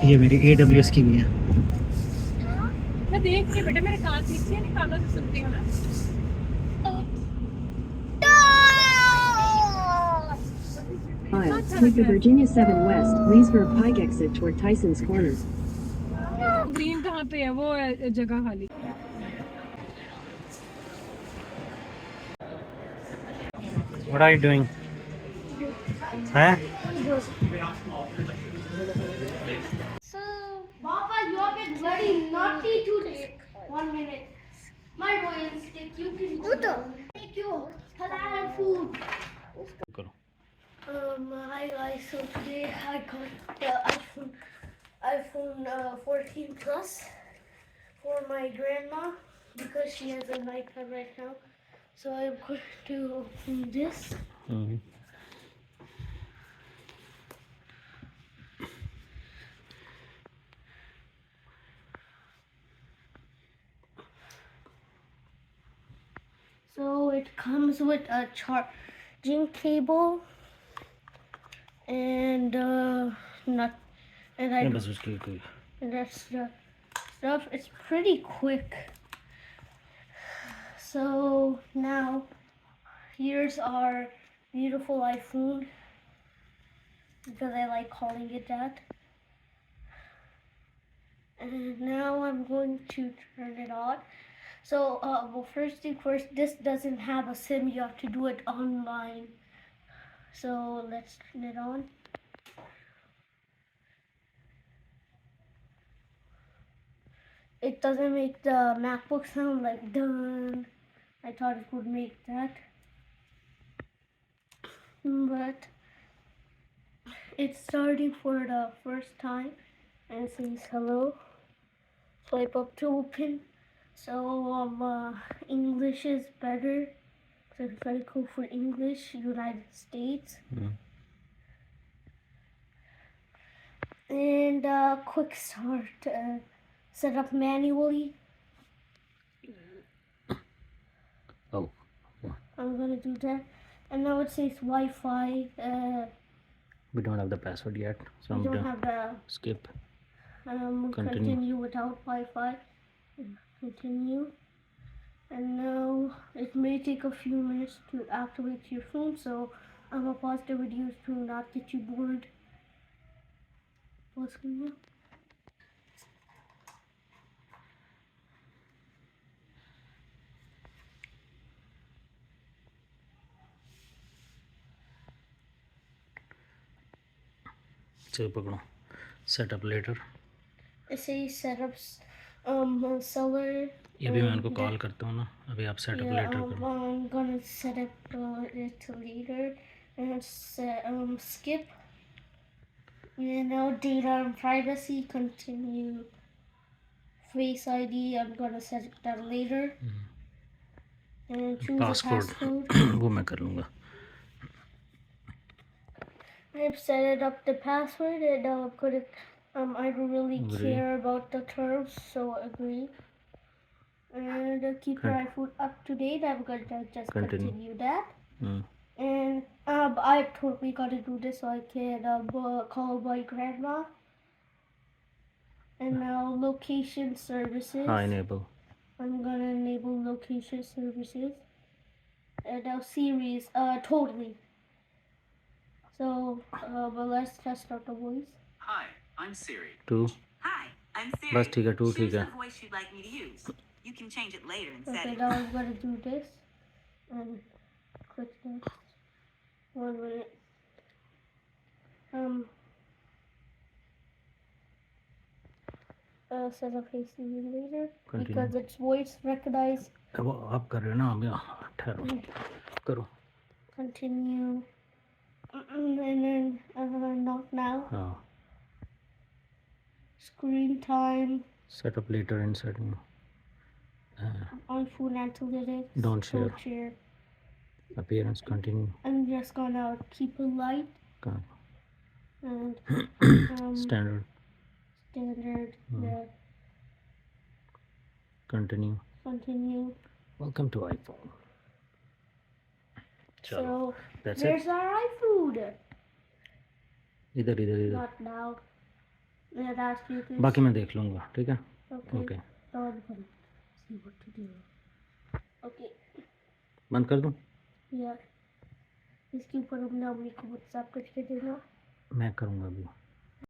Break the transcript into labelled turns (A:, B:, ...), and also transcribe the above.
A: ये मेरी AWS की भी है.
B: मैं देख रही बेटा मेरे कान पीछे नहीं कानों से सुनती हूँ ना
C: Take the Virginia 7 West, Leesburg Pike exit toward Tyson's Corner.
B: Green कहाँ पे है वो जगह खाली
A: What are you doing? Huh?
D: So, Papa, you are getting very naughty today. 1 minute. My royal stick, you can do take your halal food. Hi guys, so today I got the iPhone 14 Plus for my grandma because she has an iPad right now. So I'm going to open this. So it comes with a charging cable and not and I and that's the stuff. It's pretty quick. So now here's our beautiful iPhone because I like calling it that. And now I'm going to turn it on. So, well, first thing first, this doesn't have a SIM. You have to do it online. So, let's turn it on. It doesn't make the MacBook sound like done. I thought it would make that. But it's starting for the first time. And it says hello. Swipe up to open. So English is better. So it's very cool for English, United States. And quick start. Set up manually.
A: Oh.
D: I'm gonna do that. And now it says Wi-Fi.
A: We don't have the password yet, so I'm
D: We don't
A: gonna
D: have the
A: skip.
D: continue without Wi-Fi. Continue. And now it may take a few minutes to activate your phone, so I'm gonna pause the videos to not get you bored. Pause video.
A: चलो पकड़ो. Set up later.
D: It says setups seller.
A: ये भी मैं उनको call करता हूँ ना. अभी आप सेटअप लेटर करो.
D: I'm gonna set up it later and skip. And now data and privacy, continue. Face ID, I'm gonna set that later. And choose
A: Passcode.
D: a passcode.
A: वो मैं कर लूँगा.
D: I've set it up the password and now I'm gonna I don't really care about the terms, so agree. And keep your iPhone up to date. I'm gonna just continue that. And I totally gotta do this so I can call my grandma. And now location services.
A: Enable.
D: I'm gonna enable location services. And now series, totally. So, but let's test out the voice.
E: Hi, I'm Siri.
A: 2.
E: Hi, I'm Siri.
A: बस ठीक है 2 ठीक है.
E: Choose the voice you'd like me to use. You can change it later in
D: Okay,
E: settings.
D: now I'm gonna do this. And click next. 1 minute. Set up face later. Continue. Because it's voice recognized.
A: वो आप कर रहे हो ना. अभी ठहरो. करो.
D: Continue. And then not now.
A: हाँ.
D: Screen time.
A: Set up later in setting.
D: iPhone analytics.
A: Don't share. Appearance continue.
D: I'm just gonna keep it light. And
A: Standard.
D: Yeah. Continue.
A: Welcome to iPhone.
D: So
A: that's
D: there's
A: it.
D: our iPhone.
A: इधर
D: Not now. Yeah, that's because.
A: باقی میں دیکھ لوں گا, ٹھیک ہے.
D: Okay.
A: Okay,
D: Now I'm gonna see what to do. Okay.
A: بند کر دوں.
D: Yeah. اس کے اوپر ہم نے امی کو WhatsApp کر کے دینا.
A: میں کروں گا ابھی.